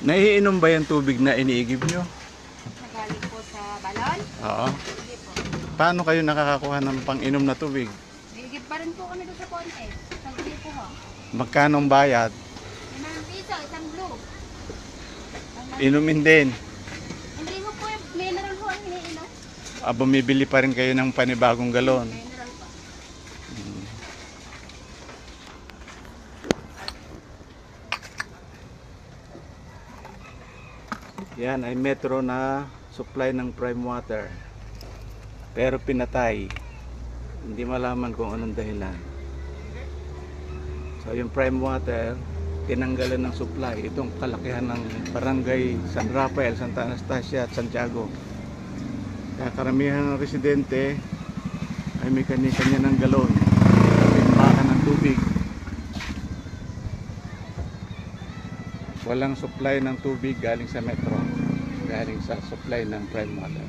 Naiinom ba yung tubig na iniigib nyo? Nagaling po sa balon? Oo. Hindi po. Paano kayo nakakakuha ng pang-inom na tubig? Nagigib pa rin po kami doon sa konti. Sagli po ho. Magkano ang bayad? 5 piso, isang blue. Inumin din. Hindi ho po yung mineral ho ang iniinom. Bumibili pa rin kayo ng panibagong galon. Mineral po. Yan ay metro na supply ng prime water. Pero pinatay. Hindi malaman kung anong dahilan. So yung prime water, tinanggalan ng supply. Itong kalakihan ng barangay San Rafael, Santa Anastasia at Santiago. Kaya karamihan ng residente ay may kanya-kanya ng galon. Timbakan ng tubig. Walang supply ng tubig galing sa metro. Galing sa supply ng prime water.